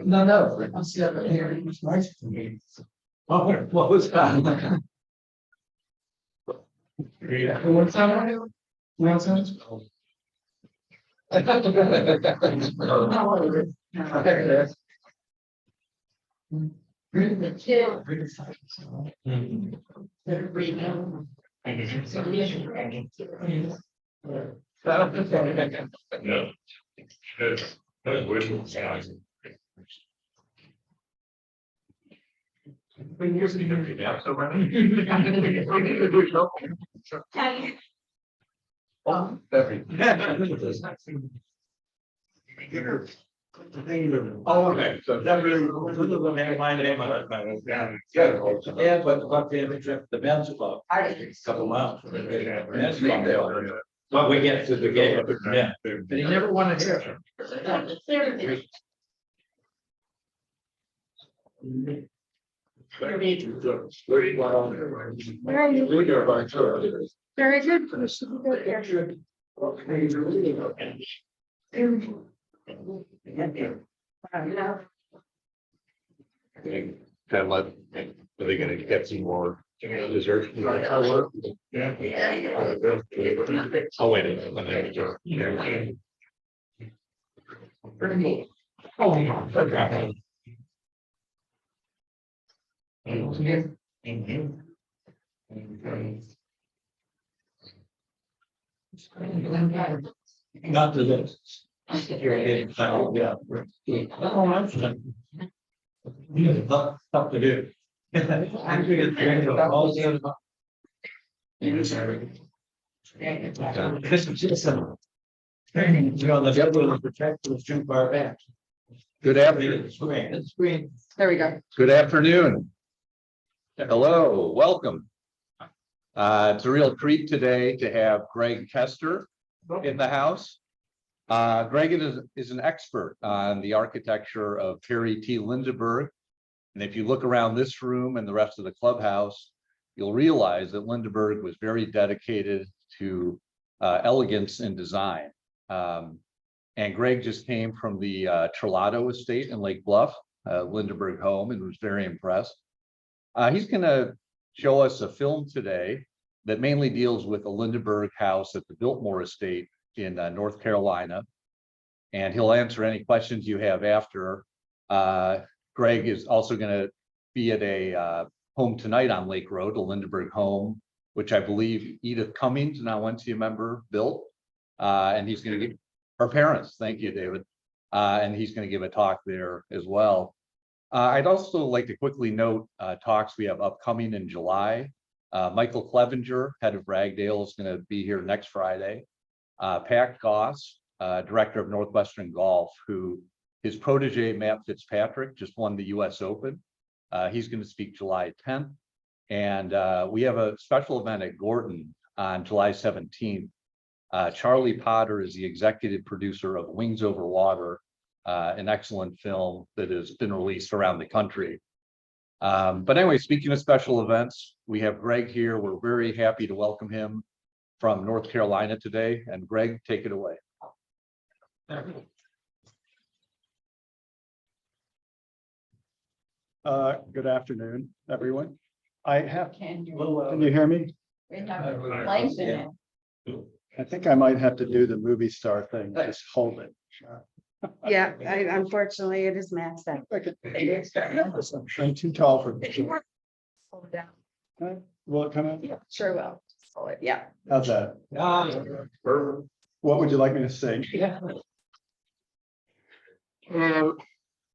No, no, I'm still here. It was nice to me. Oh, what was that? What's that? What's that? No. Oh, okay, so that really, my name on it. Yeah, but the men's club, couple miles. Men's club, but we get to the game, yeah, but he never wanted to hear. Very good. Then are they gonna get some more dessert? Yeah. Oh, wait. Not to this. Yeah. Tough to do. This is just some. You know, the devil is protected was too far back. Good afternoon. There we go. Good afternoon. Hello, welcome. It's a real treat today to have Greg Koester in the house. Greg is an expert on the architecture of Harrie T. Lindeberg. And if you look around this room and the rest of the clubhouse, you'll realize that Lindeberg was very dedicated to elegance and design. And Greg just came from the Trelato estate in Lake Bluff, Lindeberg home, and was very impressed. He's going to show us a film today that mainly deals with the Lindeberg house at the Biltmore estate in North Carolina. And he'll answer any questions you have after. Greg is also going to be at a home tonight on Lake Road, a Lindeberg home, which I believe Edith Cummings, now Wency member, built. And he's going to give her parents, thank you, David. And he's going to give a talk there as well. I'd also like to quickly note talks we have upcoming in July. Michael Clevenger, head of Ragdale, is going to be here next Friday. Pat Goss, director of Northwestern Golf, who his protege, Matt Fitzpatrick, just won the US Open. He's going to speak July 10th. And we have a special event at Gorton on July 17th. Charlie Potter is the executive producer of Wings Over Water, an excellent film that has been released around the country. But anyway, speaking of special events, we have Greg here. We're very happy to welcome him from North Carolina today. And Greg, take it away. Good afternoon, everyone. I have, can you hear me? I think I might have to do the movie star thing, just hold it. Yeah, unfortunately, it is maxed out. I'm too tall for this. Hold it down. Will it come out? Yeah, sure will. Just hold it. Yeah. How's that? What would you like me to sing? Yeah.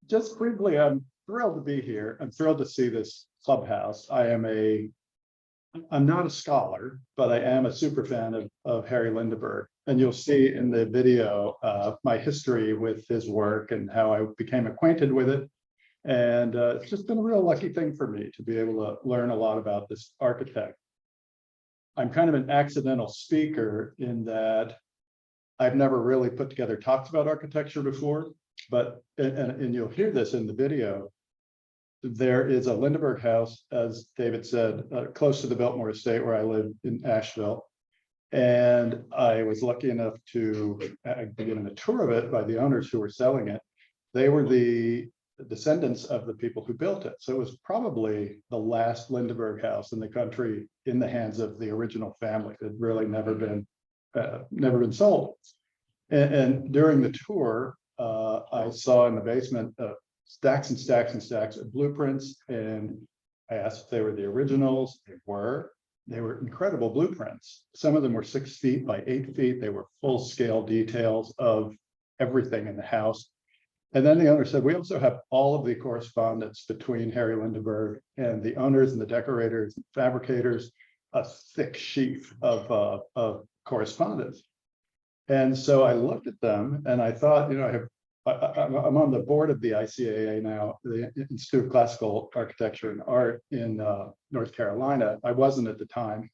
Just briefly, I'm thrilled to be here. I'm thrilled to see this clubhouse. I'm not a scholar, but I am a super fan of Harrie Lindeberg. And you'll see in the video my history with his work and how I became acquainted with it. And it's just been a real lucky thing for me to be able to learn a lot about this architect. I'm kind of an accidental speaker in that I've never really put together talks about architecture before, but, and you'll hear this in the video, there is a Lindeberg house, as David said, close to the Biltmore estate where I live in Asheville. And I was lucky enough to be given a tour of it by the owners who were selling it. they were the descendants of the people who built it. So it was probably the last Lindeberg house in the country in the hands of the original family. It had really never been sold. And during the tour, I saw in the basement stacks and stacks and stacks of blueprints, and I asked if they were the originals. They were. They were incredible blueprints. Some of them were 6 feet by 8 feet. They were full scale details of everything in the house. And then the owner said, we also have all of the correspondence between Harrie Lindeberg and the owners and the decorators and fabricators, a thick sheaf of correspondence. And so I looked at them and I thought, I'm on the board of the ICAA now, the Institute of Classical Architecture and Art in North Carolina. I wasn't at the time,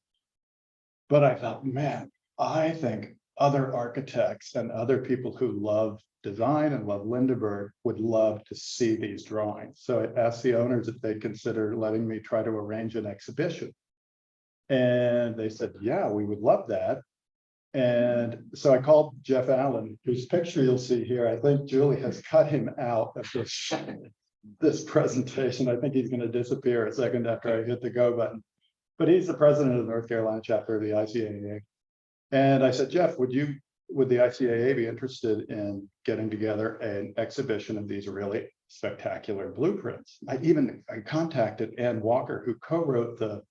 but I thought, man, I think other architects and other people who love design and love Lindeberg would love to see these drawings. So I asked the owners if they'd consider letting me try to arrange an exhibition. And they said, yeah, we would love that. And so I called Jeff Allen, whose picture you'll see here. I think Julie has cut him out of this presentation. I think he's going to disappear a second after I hit the go button. But he's the president of the North Carolina chapter of the ICAA. And I said, Jeff, would the ICAA be interested in getting together an exhibition of these really spectacular blueprints? I contacted Ann Walker, who co-wrote the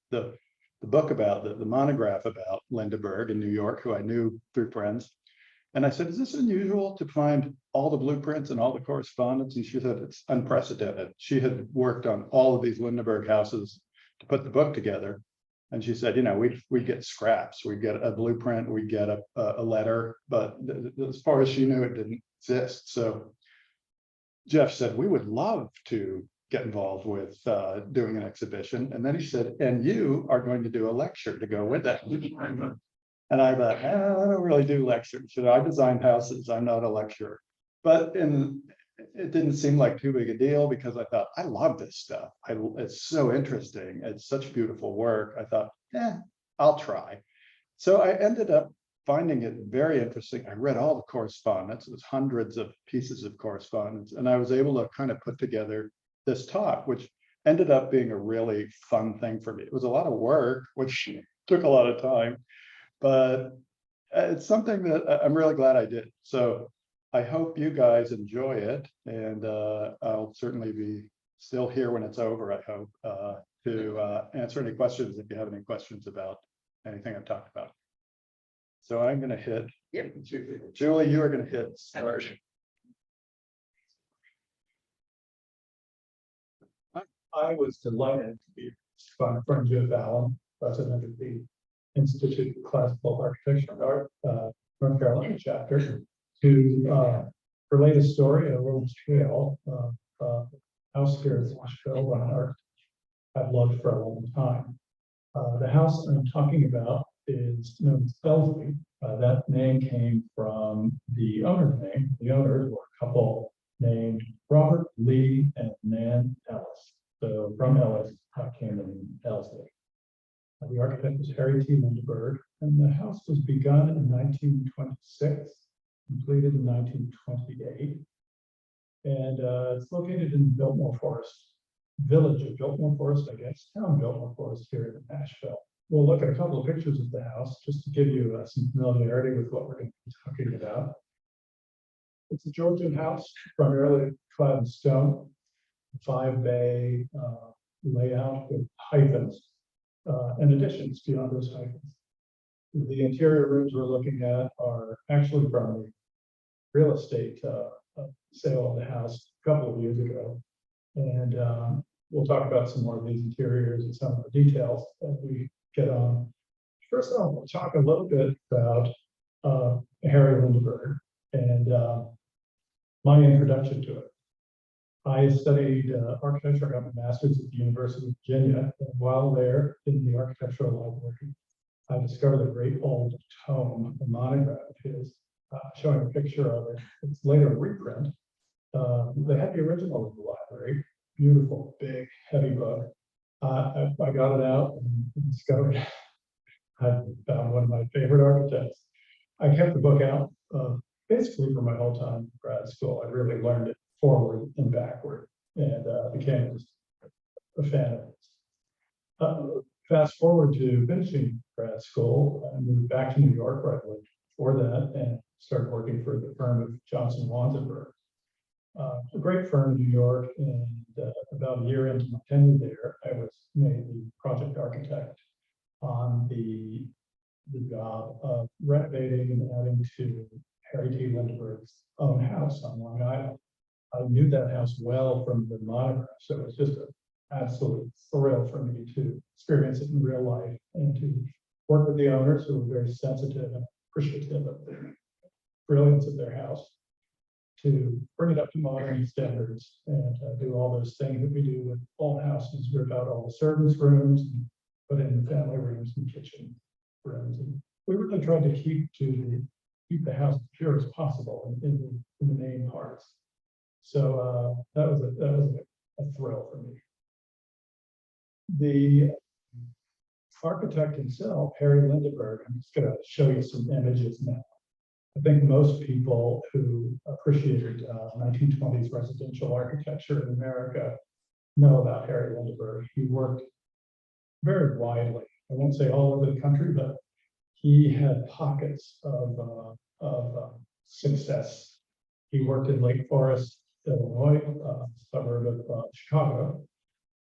book about the monograph about Lindeberg in New York, who I knew through friends. And I said, is this unusual to find all the blueprints and all the correspondence? And she said, it's unprecedented. She had worked on all of these Lindeberg houses to put the book together. And she said, we'd get scraps, we'd get a blueprint, we'd get a letter, but as far as she knew, it didn't exist. So Jeff said, we would love to get involved with doing an exhibition. And then he said, and you are going to do a lecture to go with that. And I thought, I don't really do lectures. I design houses, I'm not a lecturer. But it didn't seem like too big a deal because I thought, I love this stuff. It's so interesting. It's such beautiful work. I thought, I'll try. So I ended up finding it very interesting. I read all the correspondence. It was hundreds of pieces of correspondence. And I was able to kind of put together this talk, which ended up being a really fun thing for me. It was a lot of work, which took a lot of time, but it's something that I'm really glad I did. So I hope you guys enjoy it, and I'll certainly be still here when it's over, I hope, to answer any questions if you have any questions about anything I've talked about. So I'm going to hit, Julie, you are going to hit start. I was delighted to be my friend Jeff Allen, president of the Institute of Classical Architecture and Art, North Carolina chapter, to relate a story at a little scale of house here in Nashville, one art I've loved for a long time. The house I'm talking about is known as Elsley. That name came from the owner's name. The owners were a couple named Robert Lee and Nan Ellis. So from Ellis came in Elsley. The architect was Harrie T. Lindeberg, and the house was begun in 1926, completed in 1928. And it's located in Biltmore Forest, village of Biltmore Forest, I guess, town Biltmore Forest here in Nashville. We'll look at a couple of pictures of the house just to give you some familiarity with what we're going to be talking about. It's a Georgian house, primarily clad in stone, 5-bay layout with hyphens and additions beyond those hyphens. The interior rooms we're looking at are actually from the real estate sale of the house a couple of years ago. And we'll talk about some more of these interiors and some of the details as we get on. First, I'll talk a little bit about Harrie Lindeberg and my introduction to it. I studied architecture. I got my master's at the University of Virginia. And while there in the architectural library, I discovered a great old tome, a monograph of his, showing a picture of it. It's later a reprint. They had the original in the library. Beautiful, big, heavy book. I got it out and discovered I found one of my favorite architects. I kept the book out basically for my whole time in grad school. I really learned it forward and backward, and became a fan of it. Fast forward to finishing grad school, I moved back to New York right away before that, and started working for the firm of Johnson Wanzenberg. A great firm in New York, and about a year into my tenure there, I was made the project architect on the job of renovating and adding to Harrie T. Lindeberg's own house on Long Island. I knew that house well from the monograph, so it was just an absolute thrill for me to experience it in real life and to work with the owners who were very sensitive and appreciative of the brilliance of their house, to bring it up to modern standards and do all those things that we do with all houses, rip out all the servants' rooms, and put in the family rooms and kitchen rooms. And we really tried to keep the house as pure as possible in the main parts. So that was a thrill for me. The architect himself, Harrie Lindeberg, I'm just going to show you some images now. I think most people who appreciated 1920s residential architecture in America know about Harrie Lindeberg. He worked very widely. I won't say all over the country, but he had pockets of success. He worked in Lake Forest, Illinois, suburb of Chicago.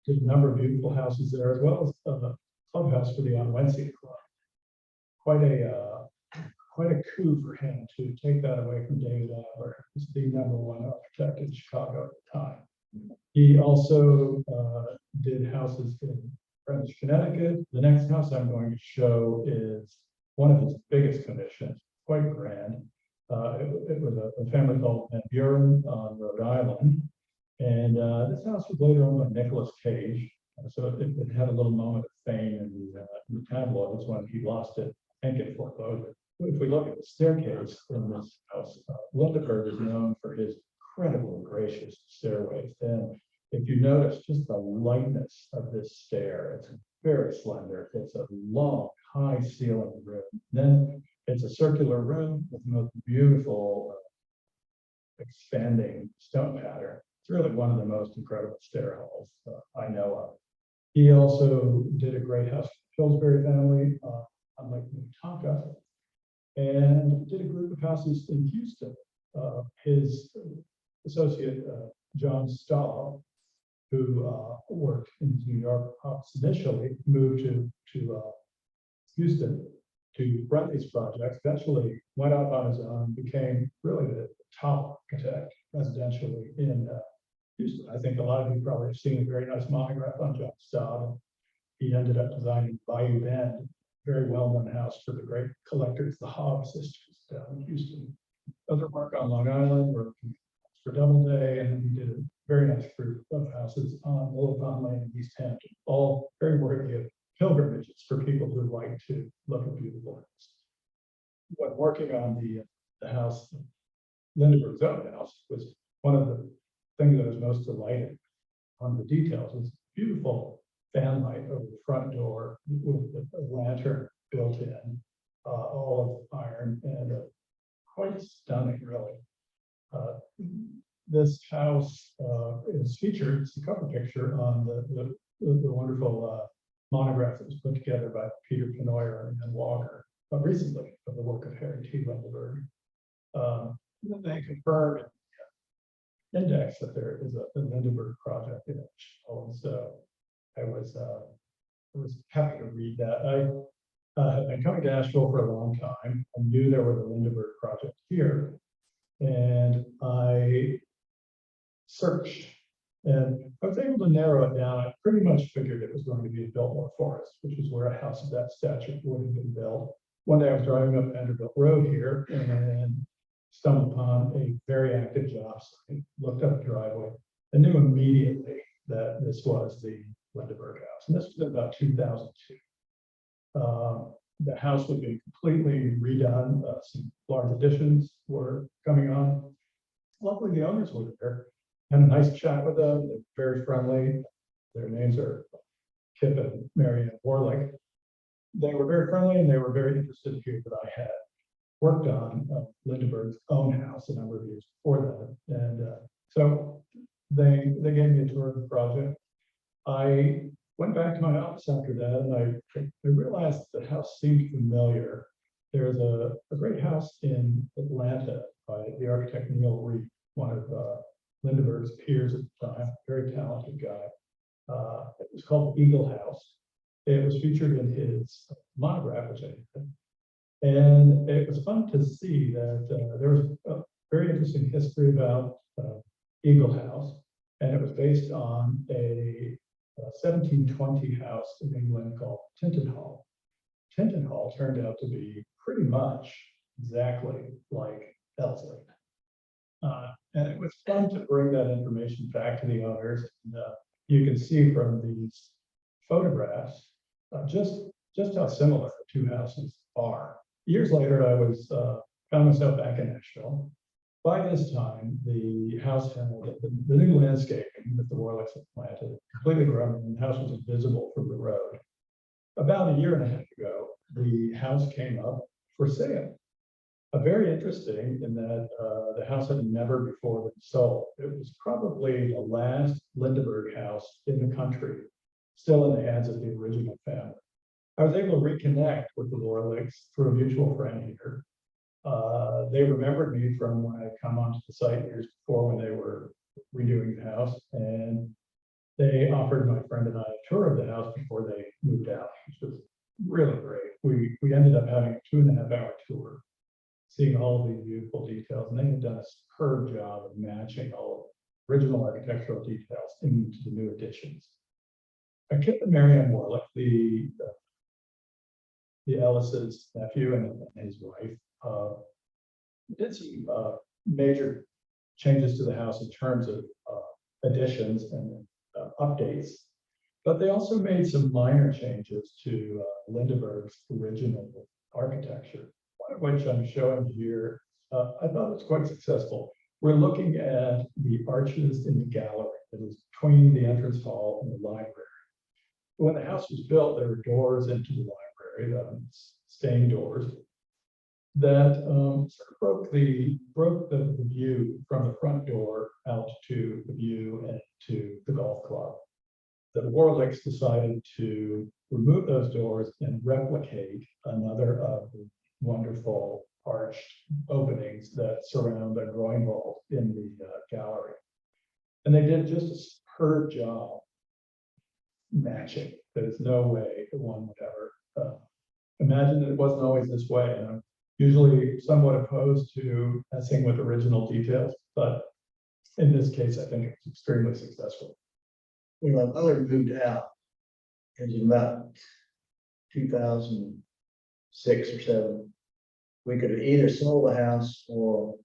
Did a number of beautiful houses there, as well as a clubhouse for the Onwentzi Club. Quite a coup for him to take that away from David Adler, who was the #1 architect in Chicago at the time. He also did houses in Greenwich, Connecticut. The next house I'm going to show is one of his biggest commissions, quite grand. It was a family called Van Buren on Rhode Island. And this house was later owned by Nicholas Cage. So it had a little moment of fame in the tabloids when he lost it, I think it foreclosure. If we look at the staircase in this house, Lindeberg is known for his incredibly gracious stairways. And if you notice just the lightness of this stair, it's very slender. It's a long, high ceiling room. Then it's a circular room with the most beautiful expanding stone pattern. It's really one of the most incredible stair halls I know of. He also did a great house for the Pillsbury family on Lake Minnetonka, and did a group of houses in Houston. His associate, John Stahl, who worked in New York office initially, moved to Houston to run these projects, eventually went out on his own, became really the top architect residentially in Houston. I think a lot of you probably have seen a very nice monograph on John Stahl. He ended up designing Bayou Bend, very well-known house for the great collectors, the Hobbs sisters down in Houston. Other work on Long Island, worked for Doubleday, and he did a very nice group of houses on Old Pond Lane in East Hampton, all very worthy of pilgrimages for people who like to look at beautiful houses. When working on the house, Lindeberg's own house, was one of the things that was most delighting on the details. Was beautiful fan light over the front door with a lantern built in, all of iron, and quite stunning, really. This house is featured, it's the cover picture on the wonderful monograph that was put together by Peter Penoyer and Walker recently of the work of Harrie T. Lindeberg. They confirmed index that there is a Lindeberg project in it. So I was happy to read that. I had been coming to Asheville for a long time. I knew there was a Lindeberg project here, and I searched, and I was able to narrow it down. I pretty much figured it was going to be in Biltmore Forest, which is where a house of that stature would have been built. One day I was driving up Vanderbilt Road here and stumbled upon a very active job site, looked up the driveway, and knew immediately that this was the Lindeberg house. And this was in about 2002. The house would be completely redone. Some large additions were coming on. Luckily, the owners were there. Had a nice chat with them. They're very friendly. Their names are Kip and Marianne Warlick. They were very friendly, and they were very interested to hear that I had worked on Lindeberg's own house a number of years before that. And So they gave me a tour of the project. I went back to my office after that and I realized the house seemed familiar. There's a great house in Atlanta by the architect Neil Reed, one of Lindeberg's peers at the time, very talented guy. It was called Eagle House. It was featured in his monograph, which I did. And it was fun to see that there was a very interesting history about Eagle House. And it was based on a 1720 house in England called Tintenhall. Tintenhall turned out to be pretty much exactly like Elsley. And it was fun to bring that information back to the owners. And, you can see from these photographs just how similar the two houses are. Years later, I was found myself back in Nashville. By this time, the house had the new landscaping that the Warlicks had planted completely grown, and the house was invisible from the road. About a year and a half ago, the house came up for sale. Very interesting in that the house had never before been sold. It was probably the last Lindeberg house in the country, still in the hands of the original family. I was able to reconnect with the Warlicks through a mutual friend here. They remembered me from when I come onto the site years before when they were redoing the house, and they offered my friend and I a tour of the house before they moved out, which was really great. We ended up having a 2.5-hour tour, seeing all of these beautiful details, and they had done a superb job of matching all original architectural details into the new additions. Kip and Marianne Warlick, the Ellis's nephew and his wife, did some major changes to the house in terms of additions and updates, but they also made some minor changes to Lindeberg's original architecture, one of which I'm showing here. I thought it was quite successful. We're looking at the arches in the gallery that is between the entrance hall and the library. When the house was built, there were doors into the library, stained doors, that sort of broke the view from the front door out to the view and to the golf club. The Warlicks decided to remove those doors and replicate another of the wonderful arched openings that surround a groin vault in the gallery. And they did just a superb job matching. There's no way that one would ever imagine that it wasn't always this way. And I'm usually somewhat opposed to messing with original details, but in this case, I think it's extremely successful. When my mother moved out, it was about 2006 or 7. We could have either sold the house or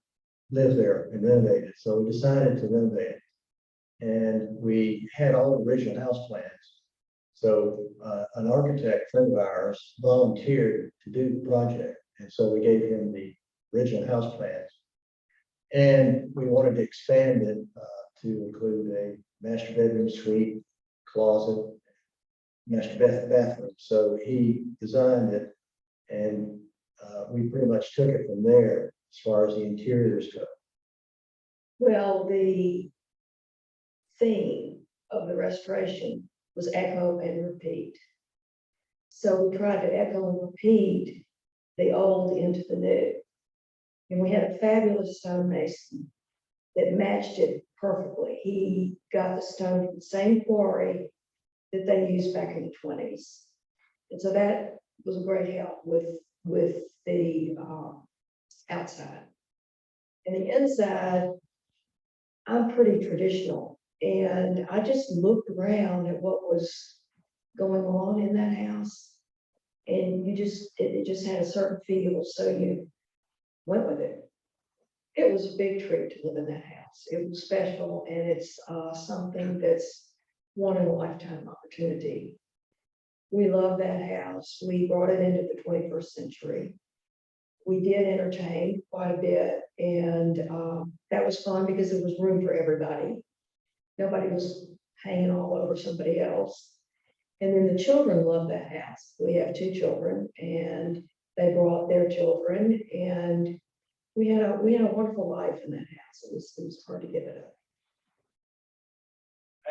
lived there and renovated. So we decided to renovate it. And we had all the original house plans. So an architect friend of ours volunteered to do the project. And so we gave him the original house plans. And we wanted to expand it to include a master bedroom, suite, closet, master bathroom. So he designed it, and we pretty much took it from there as far as the interiors go. Well, the theme of the restoration was echo and repeat. So we tried to echo and repeat the old into the new. And we had a fabulous stonemason that matched it perfectly. He got the stone from the same quarry that they used back in the 20s. And so that was a great help with the outside. And the inside, I'm pretty traditional. And I just looked around at what was going on in that house. And it just had a certain feel. So you went with it. It was a big treat to live in that house. It was special, and it's something that's one in a lifetime opportunity. We love that house. We brought it into the 21st century. We did entertain quite a bit, and that was fun because there was room for everybody. Nobody was hanging all over somebody else. And then the children loved that house. We have 2 children, and they brought their children, and we had a wonderful life in that house. It was hard to give it up.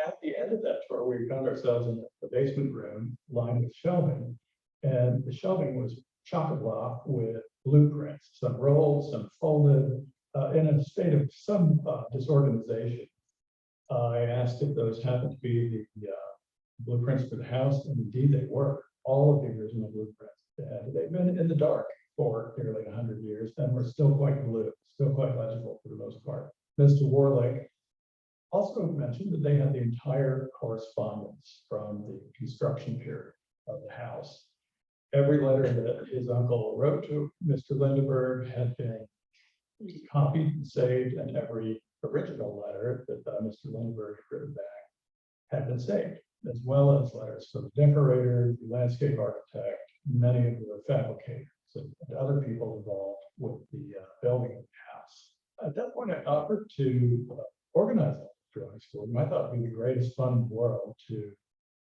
at the end of that tour, we found ourselves in the basement room lined with shelving. And the shelving was chock-a-block with blueprints, some rolled, some folded, in a state of some disorganization. I asked if those happened to be the blueprints for the house, and indeed they were. All of the original blueprints. And they've been in the dark for nearly 100 years, and were still quite blue, still quite legible for the most part. Mr. Warlake also mentioned that they had the entire correspondence from the construction period of the house. Every letter that his uncle wrote to Mr. Lindeberg had been copied and saved, and every original letter that Mr. Lindeberg had written back had been saved, as well as letters from the decorator, the landscape architect, many of the fabricators, and other people involved with the building of the house. At that point, I offered to organize that drawings for them. I thought it would be the greatest fun in the world to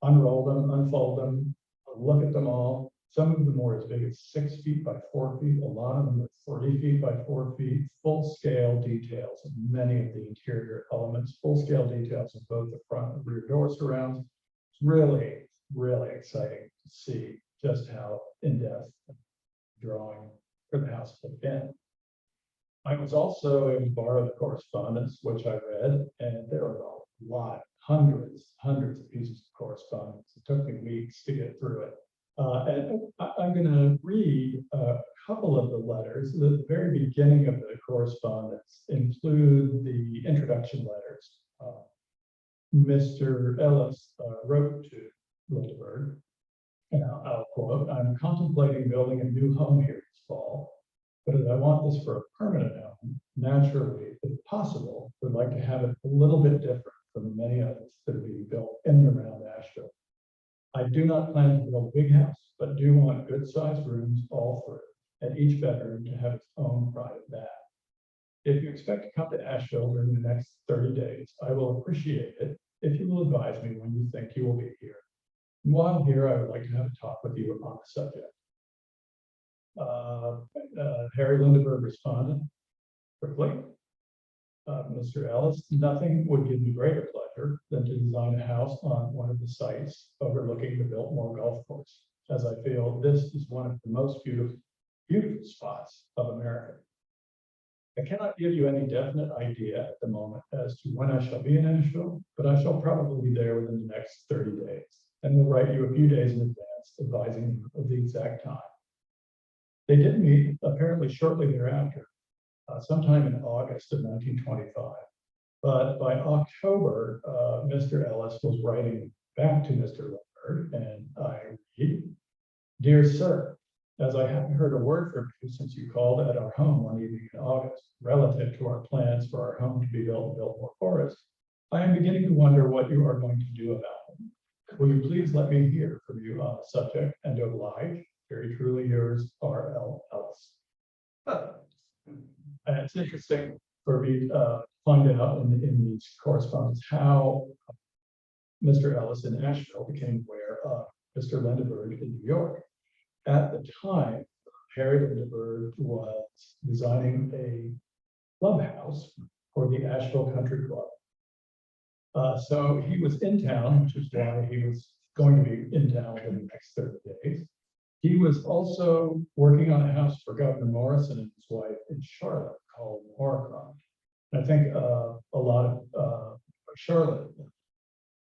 unroll them, unfold them, look at them all. Some of them were as big as 6 feet by 4 feet. A lot of them were 3 feet by 4 feet. Full scale details of many of the interior elements. Full scale details of both the front and rear door surrounds. It's really, really exciting to see just how in-depth drawing for the house had been. I was also able to borrow the correspondence, which I read, and there were a lot, hundreds of pieces of correspondence. It took me weeks to get through it. And I'm going to read a couple of the letters. The very beginning of the correspondence include the introduction letters. Mr. Ellis wrote to Lindeberg, and I'll quote, "I'm contemplating building a new home here this fall, but as I want this for a permanent home, naturally, if possible, would like to have it a little bit different from many others that are being built in and around Asheville. I do not plan to build a big house, but do want good sized rooms all through, and each bedroom to have its own private bath. If you expect to come to Asheville during the next 30 days, I will appreciate it if you will advise me when you think you will be here. And while here, I would like to have a talk with you on the subject." Harrie Lindeberg responded quickly. Mr. Ellis, "Nothing would give me greater pleasure than to design a house on one of the sites overlooking the Biltmore Golf Course, as I feel this is one of the most beautiful spots of America. I cannot give you any definite idea at the moment as to when I shall be in Asheville, but I shall probably be there within the next 30 days, and will write you a few days in advance advising you of the exact time." They did meet apparently shortly thereafter, sometime in August of 1925. But by October, Mr. Ellis was writing back to Mr. Lindeberg, and I read, "Dear Sir, as I haven't heard a word from you since you called at our home one evening in August, relative to our plans for our home to be built in Biltmore Forest, I am beginning to wonder what you are going to do about them. Will you please let me hear from you on the subject, and to oblige, very truly yours, R.L. Ellis." And it's interesting for me to find out in these correspondence how Mr. Ellis in Asheville became aware of Mr. Lindeberg in New York. At the time, Harrie Lindeberg was designing a clubhouse for the Asheville Country Club. So he was in town, which is why he was going to be in town within the next 30 days. He was also working on a house for Governor Morrison and his wife in Charlotte called Moorcroft. I think a lot of Charlotte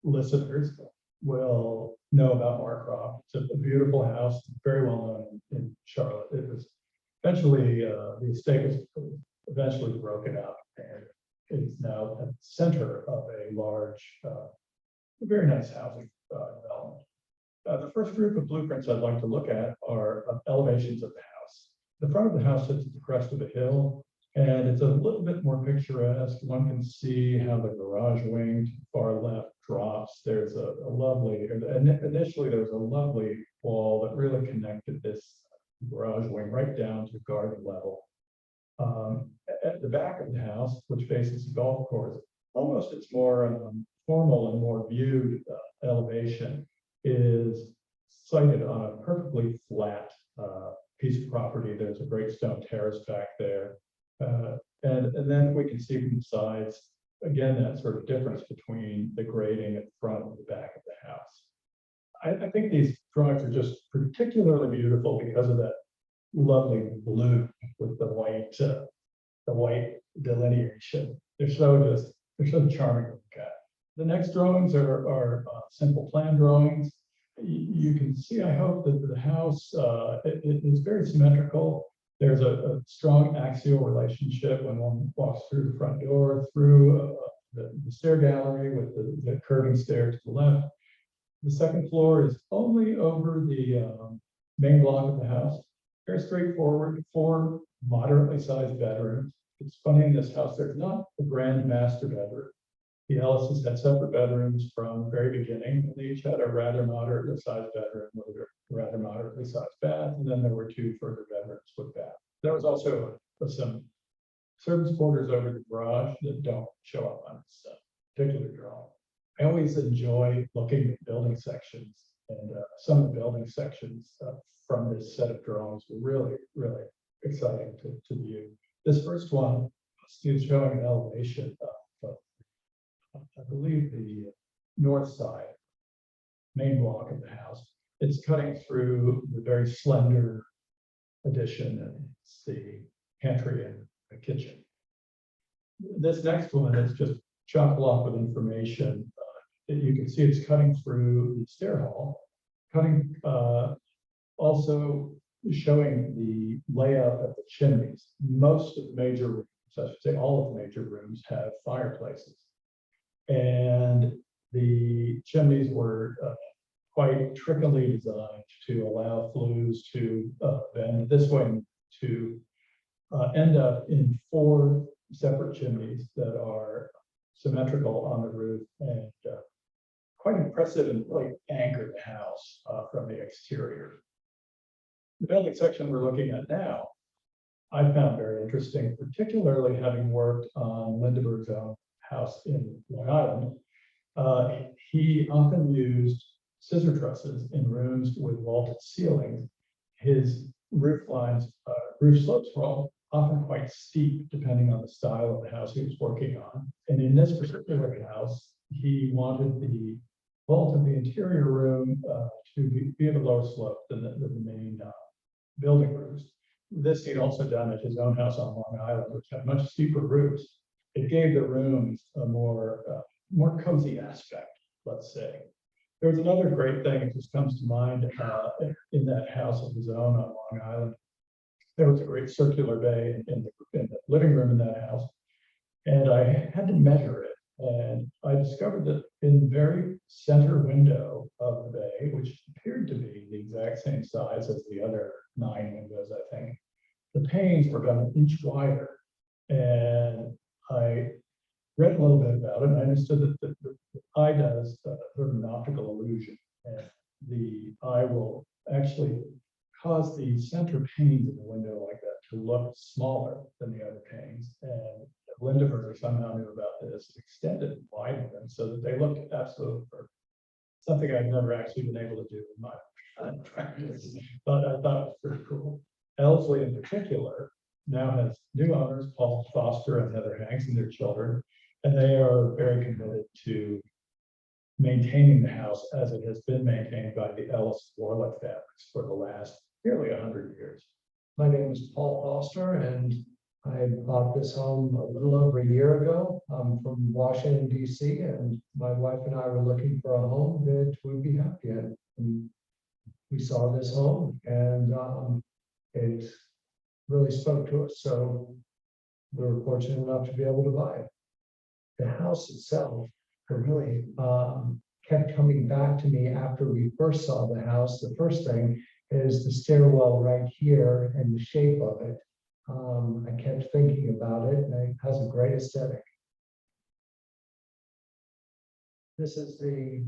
listeners will know about Moorcroft. It's a beautiful house, very well known in Charlotte. It was eventually, the estate was eventually broken up, and it's now at the center of a large, very nice housing development. The first group of blueprints I'd like to look at are elevations of the house. The front of the house sits at the crest of a hill, and it's a little bit more picturesque. One can see how the garage wing to the far left drops. There's a lovely, initially there was a lovely wall that really connected this garage wing right down to garden level. At the back of the house, which faces the golf course, almost its more formal and more viewed elevation is sited on a perfectly flat piece of property. There's a great stone terrace back there. And then we can see from the sides again, that sort of difference between the grading at the front and the back of the house. I think these drawings are just particularly beautiful because of that lovely blue with the white delineation. They're so charming to look at. The next drawings are simple plan drawings. You can see, I hope, that the house it is very symmetrical. There's a strong axial relationship when one walks through the front door, through the stair gallery with the curving stair to the left. The second floor is only over the main block of the house. Very straightforward, 4 moderately sized bedrooms. It's funny, in this house, there's not a grand master bedroom. The Ellises had separate bedrooms from the very beginning, and they each had a rather moderately sized bedroom with a rather moderately sized bath, and then there were 2 further bedrooms with bath. There was also some servants' quarters over the garage that don't show up on this particular drawing. I always enjoy looking at building sections, and some of the building sections from this set of drawings were really, really exciting to view. This first one is showing an elevation of, I believe, the north side, main block of the house. It's cutting through the very slender addition, and it's the pantry and the kitchen. This next one is just chock block with information. You can see it's cutting through the stair hall, also showing the layout of the chimneys. Most of the major rooms, I should say all of the major rooms, have fireplaces. And the chimneys were quite trickily designed to allow flues to bend this way, to end up in 4 separate chimneys that are symmetrical on the roof, and quite impressive, and really anchor the house from the exterior. The building section we're looking at now, I found very interesting, particularly having worked on Lindeberg's own house in Long Island. He often used scissor trusses in rooms with vaulted ceilings. His roof slopes were often quite steep, depending on the style of the house he was working on. And in this particular house, he wanted the vault of the interior room to be at a lower slope than the main building roofs. This he'd also done at his own house on Long Island, which had much steeper roofs. It gave the rooms a more cozy aspect, let's say. There was another great thing that just comes to mind in that house of his own on Long Island. There was a great circular bay in the living room in that house, and I had to measure it. And I discovered that in the very center window of the bay, which appeared to be the exact same size as the other 9 windows, I think, the panes were about an inch wider. And I read a little bit about it, and I understood that the eye does sort of an optical illusion, and the eye will actually cause the center panes in the window like that to look smaller than the other panes. And Lindeberg somehow knew about this, extended and widened them so that they looked absolutely perfect. Something I've never actually been able to do in my practice, but I thought it was pretty cool. Ellerslie, in particular, now has new owners, Paul Foster and Heather Hanks, and their children, and they are very committed to maintaining the house as it has been maintained by the Ellis Warlick families for the last nearly 100 years. My name is Paul Koester, and I bought this home a little over a year ago. I'm from Washington, D.C., and my wife and I were looking for a home that we'd be happy in. And we saw this home, and it really spoke to us. So we were fortunate enough to be able to buy it. The house itself really kept coming back to me after we first saw the house. The first thing is the stairwell right here and the shape of it. I kept thinking about it, and it has a great aesthetic. This is the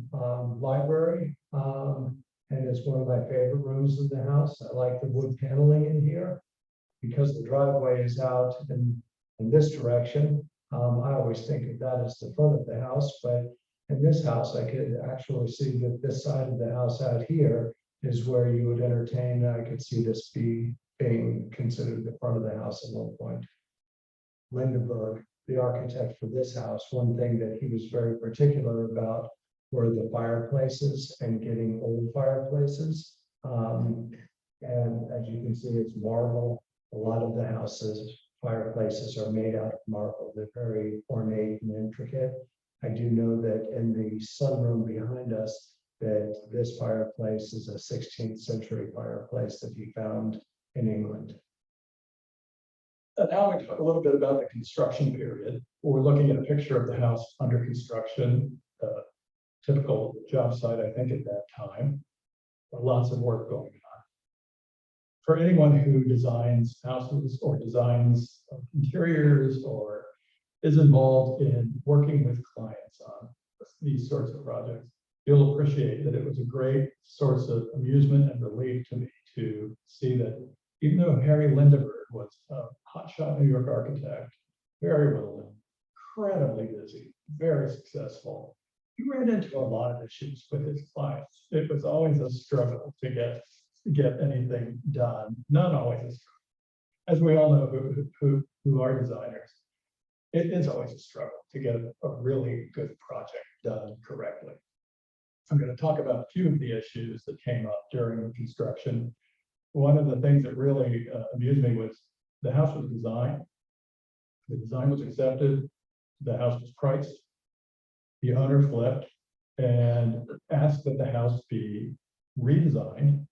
library, and it's one of my favorite rooms in the house. I like the wood paneling in here because the driveway is out in this direction. I always think of that as the front of the house, but in this house, I could actually see that this side of the house out here is where you would entertain. I could see this being considered the front of the house at one point. Lindeberg the architect for this house, one thing that he was very particular about were the fireplaces and getting old fireplaces. And as you can see, it's marble. A lot of the houses, fireplaces are made out of marble. They're very ornate and intricate. I do know that in the sunroom behind us, that this fireplace is a 16th century fireplace that he found in England. And now we talk a little bit about the construction period. We're looking at a picture of the house under construction, typical job site, I think, at that time. Lots of work going on. For anyone who designs houses or designs interiors or is involved in working with clients on these sorts of projects, you'll appreciate that it was a great source of amusement and relief to me to see that even though Harrie Lindeberg was a hotshot New York architect, very well known, incredibly busy, very successful, he ran into a lot of issues with his clients. It was always a struggle to get anything done. Not always a struggle. As we all know who are designers, it is always a struggle to get a really good project done correctly. I'm going to talk about a few of the issues that came up during the construction. One of the things that really amused me was the house was designed. The design was accepted. The house was priced. The owner flipped and asked that the house be redesigned.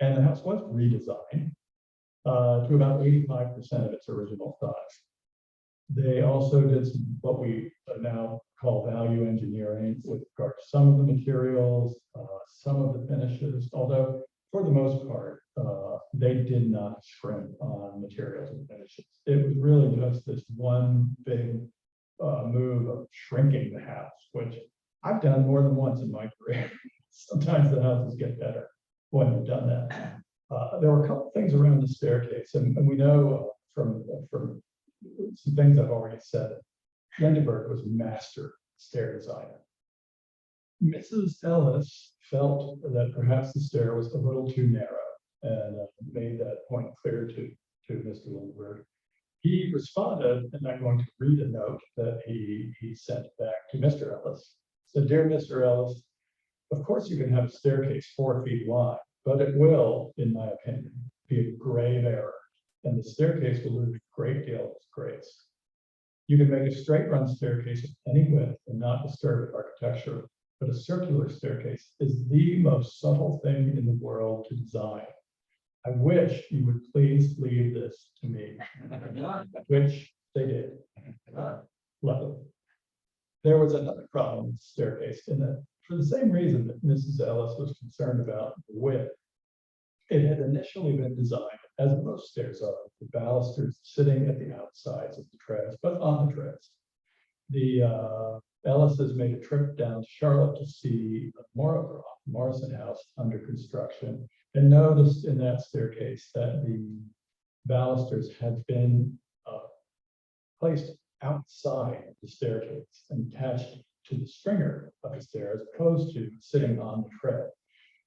And the house was redesigned to about 85% of its original size. They also did what we now call value engineering with regard to some of the materials, some of the finishes, although for the most part, they did not scrimp on materials and finishes. It was really just this one big move of shrinking the house, which I've done more than once in my career. Sometimes the houses get better when you've done that. There were a couple things around the staircase, and we know from some things I've already said, Lindeberg was a master stair designer. Mrs. Ellis felt that perhaps the stair was a little too narrow and made that point clear to Mr. Lindeberg. He responded, and I'm going to read a note that he sent back to Mr. Ellis. Said, "Dear Mr. Ellis, of course you can have a staircase 4 feet wide, but it will, in my opinion, be a grave error, and the staircase will lose a great deal of its grace. You can make a straight run staircase of any width and not disturb it architecturally, but a circular staircase is the most subtle thing in the world to design. I wish you would please leave this to me," which they did. Luckily. There was another problem with the staircase in that, for the same reason that Mrs. Ellis was concerned about the width, it had initially been designed, as most stairs are, with balusters sitting at the outsides of the treads, but on the treads. The Ellis's made a trip down to Charlotte to see Morrison House under construction, and noticed in that staircase that the balusters had been placed outside the staircase and attached to the stringer of the stair, as opposed to sitting on the tread.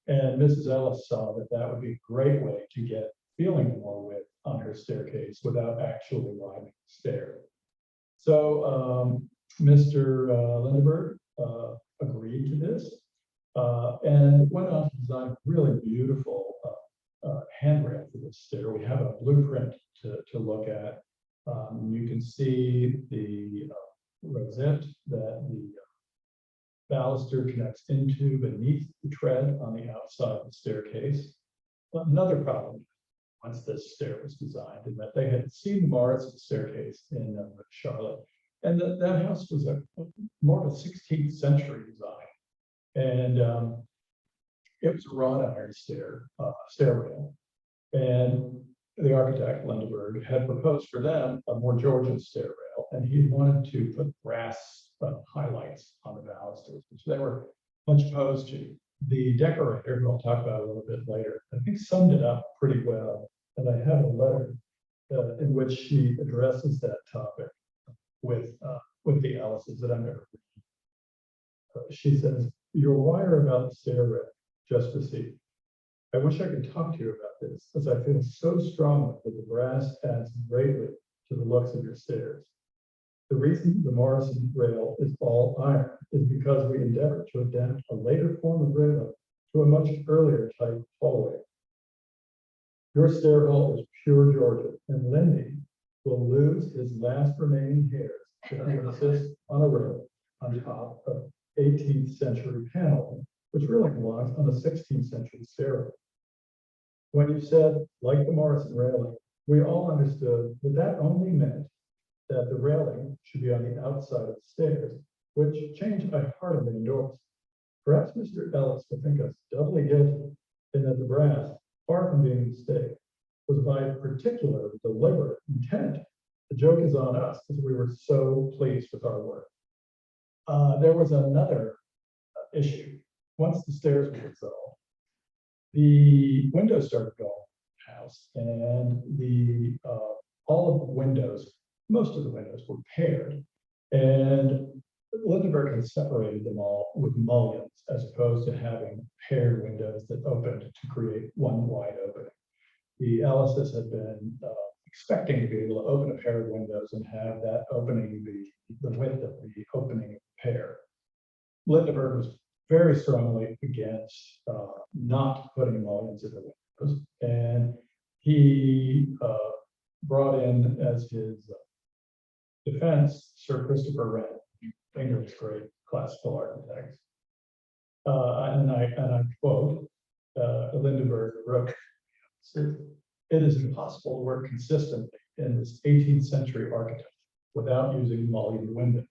And Mrs. Ellis saw that that would be a great way to get feeling more width on her staircase without actually widening the stair. So Mr. Lindeberg agreed to this and went on to design a really beautiful handrail for this stair. We have a blueprint to look at. You can see the rosette that the baluster connects into beneath the tread on the outside of the staircase. Another problem once this stair was designed, in that they had seen the Morrison staircase in Charlotte, and that house was more of a 16th century design, and it was a wrought iron stairrail, and the architect Lindeberg had proposed for them a more Georgian stairrail, and he wanted to put brass highlights on the balusters, which they were much opposed to. The decorator, who I'll talk about a little bit later, I think summed it up pretty well. And I have a letter in which she addresses that topic with the Ellises that I'm going to read. She says, "You'll wire about the stairway just to see. I wish I could talk to you about this, as I feel so strongly that the brass adds greatly to the looks of your stairs. The reason the Morrison rail is all iron is because we endeavored to adapt a later form of railing to a much earlier type hallway. Your stairwell is pure Georgia, and Lindy will lose his last remaining hairs if he insists on a rail on top of 18th century paneling, which really belongs on a 16th century stairway. When you said, like the Morrison railing, we all understood that that only meant that the railing should be on the outside of the stairs, which change I heartily endorse. Perhaps Mr. Ellis will think us doubly guilty in that the brass, far from being a mistake, was by particular deliberate intent. The joke is on us because we were so pleased with our work. There was another issue. Once the stairs were resolved, the windows started going in the house, and all of the windows, most of the windows were paired, and Lindeberg had separated them all with mullions as opposed to having paired windows that opened to create one wide opening. The Ellises had been expecting to be able to open a pair of windows and have that opening be the width of the opening pair. Lindeberg was very strongly against not putting mullions in the windows, and he brought in as his defense Sir Christopher Wren, England's great classical architect. And I quote, Lindeberg wrote, "It is impossible to work consistently in this 18th century architecture without using mullioned windows.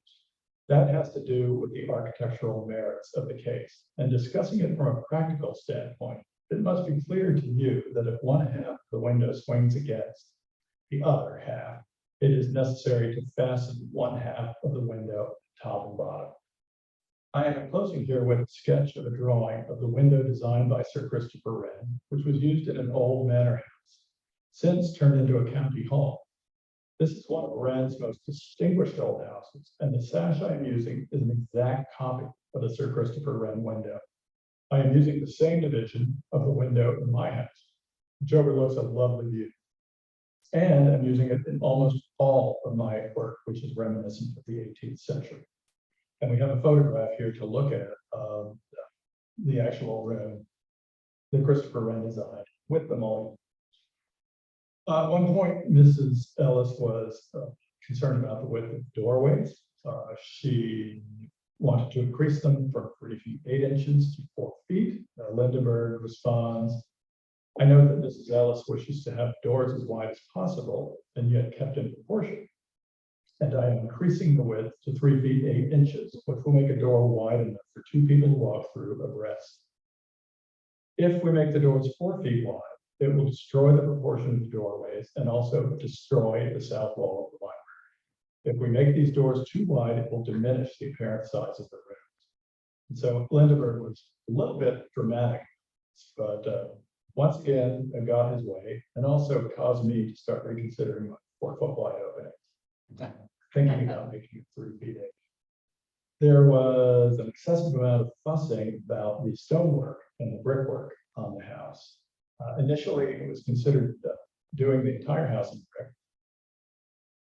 That has to do with the architectural merits of the case. And discussing it from a practical standpoint, it must be clear to you that if one half of the window swings against the other half, it is necessary to fasten one half of the window top and bottom." I am enclosing here with a sketch of a drawing of the window designed by Sir Christopher Wren, which was used in an old manor house, since turned into a county hall. This is one of Wren's most distinguished old houses, and the sash I am using is an exact copy of the Sir Christopher Wren window. I am using the same division of the window in my house, which overlooks a lovely view. And I'm using it in almost all of my work, which is reminiscent of the 18th century. And we have a photograph here to look at of the actual room that Christopher Wren designed with the mullion. At one point, Mrs. Ellis was concerned about the width of doorways. She wanted to increase them from 3 feet 8 inches to 4 feet. Lindeberg responds, "I know that Mrs. Ellis wishes to have doors as wide as possible and yet kept in proportion. And I am increasing the width to 3 feet 8 inches, which will make a door wide enough for 2 people to walk through abreast. If we make the doors 4 feet wide, it will destroy the proportion of the doorways and also destroy the south wall of the library. If we make these doors too wide, it will diminish the apparent size of the rooms." And so Lindeberg was a little bit dramatic, but once again, got his way and also caused me to start reconsidering my 4-foot wide openings, thinking about making it 3 feet 8. There was an excessive amount of fussing about the stonework and the brickwork on the house. Initially, it was considered doing the entire house in brick.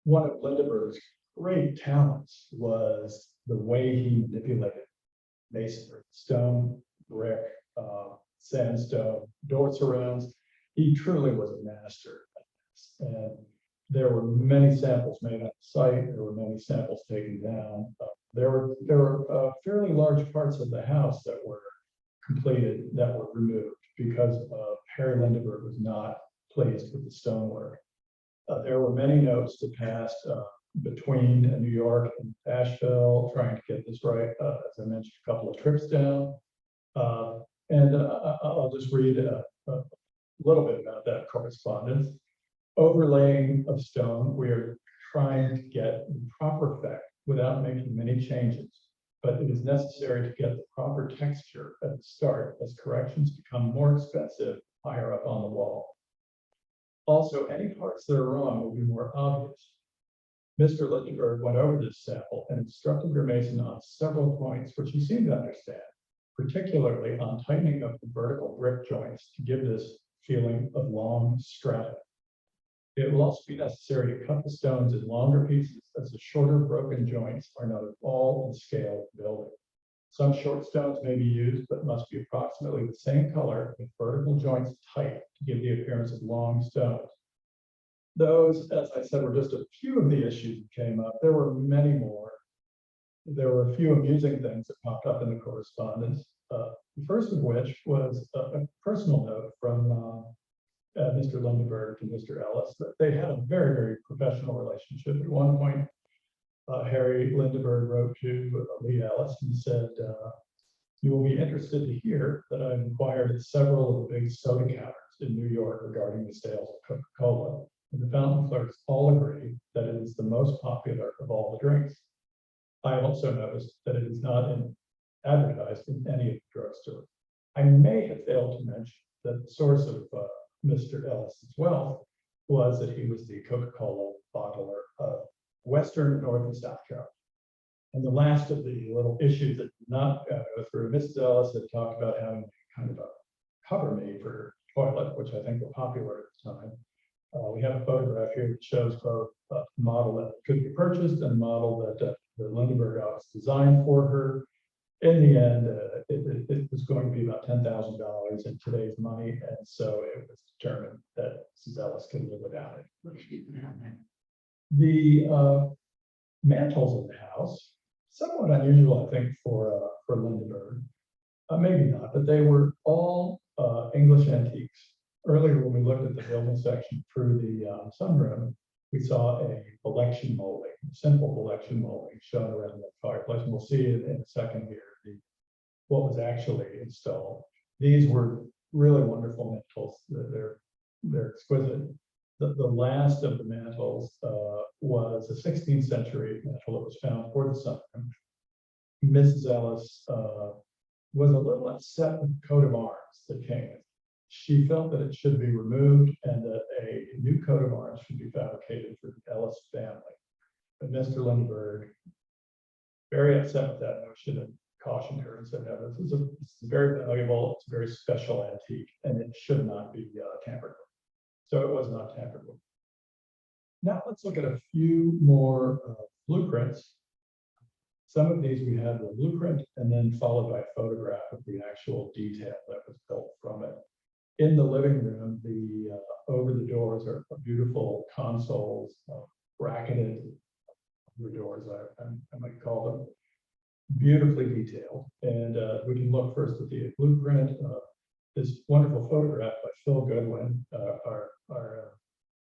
One of Lindeberg's great talents was the way he manipulated masonry, stone, brick, sandstone, door surrounds. He truly was a master at this. And there were many samples made on the site. There were many samples taken down. There were fairly large parts of the house that were completed that were removed because Harrie Lindeberg was not pleased with the stonework. There were many notes that passed between New York and Asheville, trying to get this right. As I mentioned, a couple of trips down. And I'll just read a little bit about that correspondence. Overlaying of stone, we are trying to get the proper effect without making many changes, but it is necessary to get the proper texture at the start as corrections become more expensive higher up on the wall. Also, any parts that are wrong will be more obvious. Mr. Lindeberg went over this sample and instructed your mason on several points, which he seemed to understand, particularly on tightening up the vertical brick joints to give this feeling of long strata. It will also be necessary to cut the stones in longer pieces as the shorter broken joints are not at all in scale with the building. Some short stones may be used, but must be approximately the same color with vertical joints tight to give the appearance of long stones. Those, as I said, were just a few of the issues that came up. There were many more. There were a few amusing things that popped up in the correspondence. The first of which was a personal note from Mr. Lindeberg to Mr. Ellis, that they had a very, very professional relationship. At one point, Harrie Lindeberg wrote to Lee Ellis and said, you will be interested to hear that I've inquired at several of the big soda counters in New York regarding the sales of Coca-Cola. And the fountain clerks all agree that it is the most popular of all the drinks. I also noticed that it is not advertised in any of the drugstores. I may have failed to mention that the source of Mr. Ellis's wealth was that he was the Coca-Cola bottler of Western, North, and South Carolina. And the last of the little issues that did not go through, Mrs. Ellis had talked about having kind of a cover made for her toilet, which I think were popular at the time. We have a photograph here that shows both a model that could be purchased and a model that the Lindeberg office designed for her. In the end, it was going to be about $10,000 in today's money, and so it was determined that Mrs. Ellis could live without it. The mantles in the house, somewhat unusual, I think, for Lindeberg. Maybe not, but they were all English antiques. Earlier, when we looked at the building section through the sunroom, we saw a collection molding, simple collection molding shown around the fireplace. And we'll see it in a second here, what was actually installed. These were really wonderful mantles. They're exquisite. The last of the mantles was a 16th century mantle that was found for the sunroom. Mrs. Ellis was a little upset with the coat of arms that came in. She felt that it should be removed and that a new coat of arms should be fabricated for the Ellis family. But Mr. Lindeberg, very upset with that notion, and cautioned her and said, no, this is very valuable, it's a very special antique, and it should not be tampered with. So it was not tampered with. Now let's look at a few more blueprints. Some of these we have the blueprint and then followed by a photograph of the actual detail that was built from it. In the living room, the over the doors are beautiful consoles, bracketed over doors, I might call them, beautifully detailed. And we can look first at the blueprint. This wonderful photograph by Phil Goodwin, our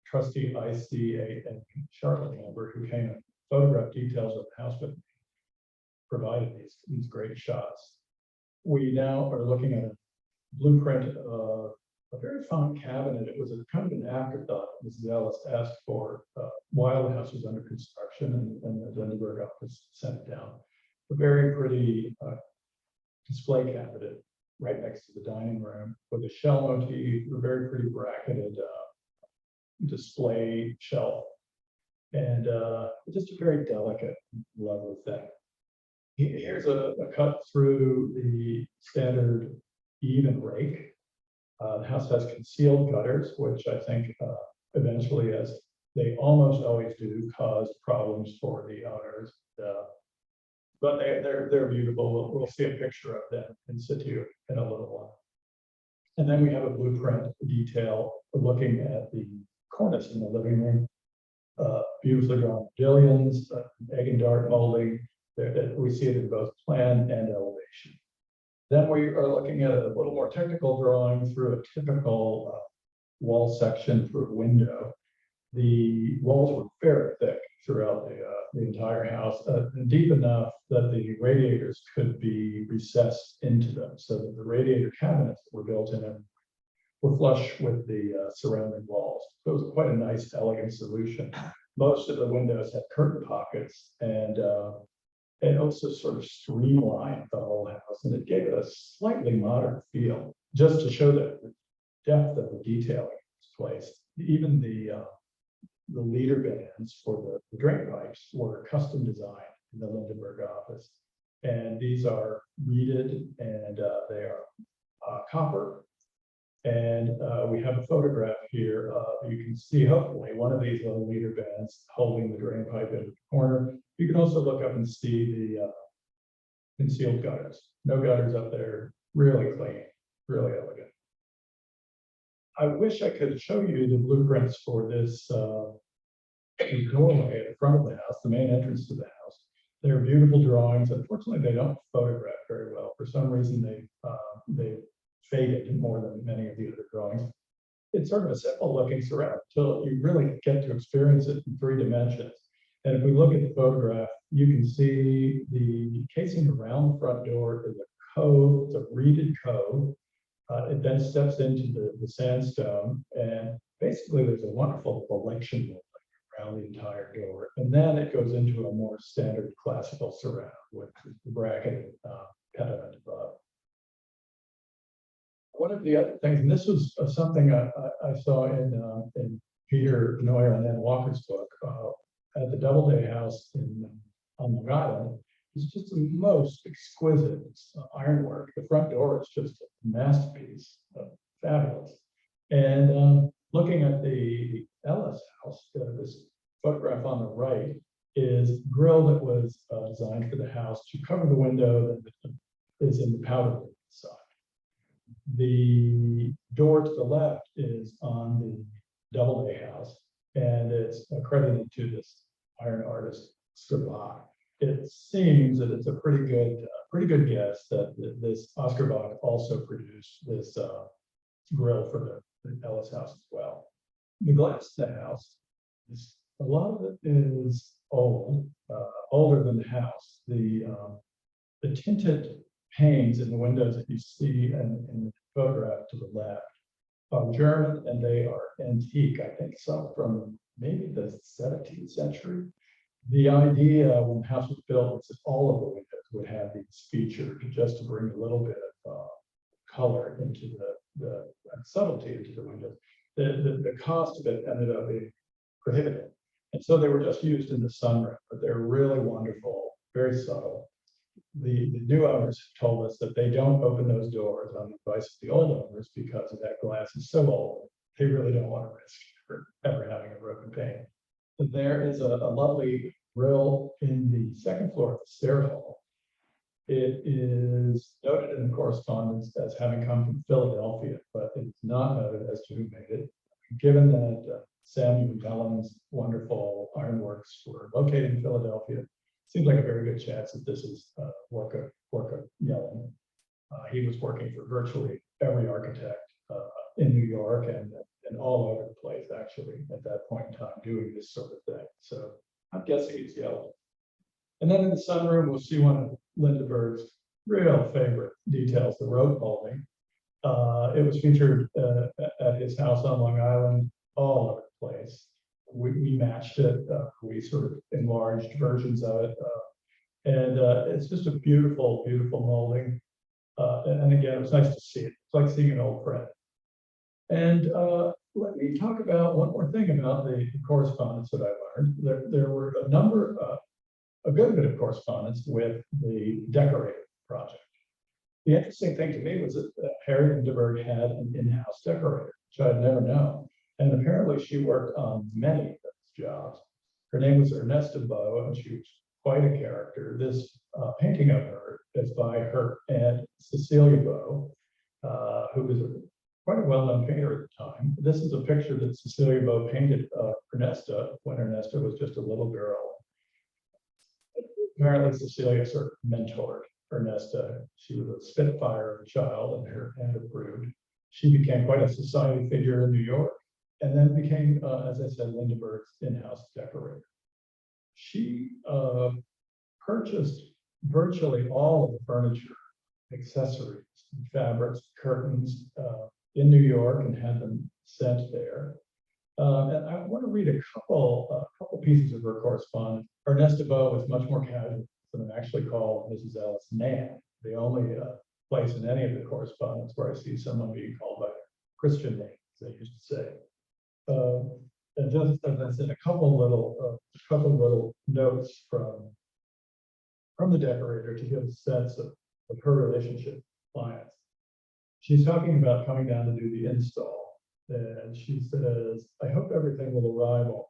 trustee ICA and Charlotte Amber, who came and photographed details of the house, but provided these great shots. We now are looking at a blueprint of a very fine cabinet. It was a kind of an afterthought. Mrs. Ellis asked for while the house was under construction, and the Lindeberg office sent it down. A very pretty display cabinet right next to the dining room with a shell motif, a very pretty bracketed display shelf, and just a very delicate, lovely thing. Here's a cut through the standard eave and rake. The house has concealed gutters, which I think eventually, as they almost always do, caused problems for the owners. But they're beautiful. We'll see a picture of them in situ in a little while. And then we have a blueprint detail looking at the cornice in the living room. Beautifully drawn modillions, egg and dart molding. We see it in both plan and elevation. Then we are looking at a little more technical drawing through a typical wall section through a window. The walls were very thick throughout the entire house, and deep enough that the radiators could be recessed into them, so that the radiator cabinets that were built in them were flush with the surrounding walls. So it was quite a nice, elegant solution. Most of the windows had curtain pockets, and it also sort of streamlined the whole house, and it gave it a slightly modern feel, just to show the depth of the detailing in this place. Even the leader bands for the drain pipes were custom designed in the Lindeberg office, and these are reeded, and they are copper, And we have a photograph here. You can see hopefully one of these little meter bands holding the drain pipe in the corner. You can also look up and see the concealed gutters. No gutters up there, really clean, really elegant. I wish I could show you the blueprints for this doorway at the front of the house, the main entrance to the house. They're beautiful drawings. Unfortunately, they don't photograph very well. For some reason, they faded more than many of the other drawings. It's sort of a simple looking surround until you really get to experience it in 3 dimensions. And if we look at the photograph, you can see the casing around the front door is a cove, it's a reeded cove. It then steps into the sandstone, and basically there's a wonderful election molding around the entire door. And then it goes into a more standard classical surround with the bracketed pediment above. One of the other things, and this was something I saw in Peter Neuer and Ann Walker's book, at the Doubleday house on Long Island, it's just the most exquisite ironwork. The front door is just a masterpiece, fabulous. And looking at the Ellis house, this photograph on the right is grill that was designed for the house to cover the window that is in the powder room side. The door to the left is on the Doubleday house, and it's accredited to this iron artist, Scribach. It seems that it's a pretty good guess that this Oscar Bach also produced this grill for the Ellis house as well. The glass of the house is a lot of it is old, older than the house. The tinted panes in the windows that you see in the photograph to the left are German, and they are antique. I think some from maybe the 17th century. The idea when the house was built was that all of the windows would have these features just to bring a little bit of color into the subtlety into the windows. The cost of it ended up being prohibitive. And so they were just used in the sunroom, but they're really wonderful, very subtle. The new owners told us that they don't open those doors on the advice of the old owners because of that glass is so old, they really don't want to risk ever having a broken pane. But there is a lovely grill in the second floor of the stair hall. It is noted in the correspondence as having come from Philadelphia, but it's not noted as to who made it. Given that Samuel Bellam's wonderful ironworks were located in Philadelphia, seems like a very good chance that this is work of Yellen. He was working for virtually every architect in New York and all over the place, actually, at that point in time, doing this sort of thing. So I'm guessing it's Yellen. And then in the sunroom, we'll see one of Lindeberg's real favorite details, the rope molding. It was featured at his house on Long Island, all over the place. We matched it. We sort of enlarged versions of it. And it's just a beautiful, beautiful molding. And again, it was nice to see it. It's like seeing an old friend. And let me talk about one more thing about the correspondence that I learned. There were a good bit of correspondence with the decorator project. The interesting thing to me was that Harrie Lindeberg had an in-house decorator, which I'd never known. And apparently she worked on many of those jobs. Her name was Ernesta Bow, and she was quite a character. This painting of her is by her aunt Cecilia Bow, who was quite a well-known painter at the time. This is a picture that Cecilia Bow painted Ernesta when Ernesta was just a little girl. Apparently Cecilia sort of mentored Ernesta. She was a spitfire of a child, and her aunt approved. She became quite a society figure in New York, and then became, as I said, Lindeberg's in-house decorator. She purchased virtually all of the furniture, accessories, fabrics, curtains in New York and had them sent there. And I want to read a couple pieces of her correspondence. Ernesta Bow was much more casual than I'm actually called Mrs. Ellis Nan. The only place in any of the correspondence where I see someone being called by Christian names, they used to say. And just as I said, a couple little notes from the decorator to give a sense of her relationship with clients. she's talking about coming down to do the install. And she says, I hope everything will arrive on,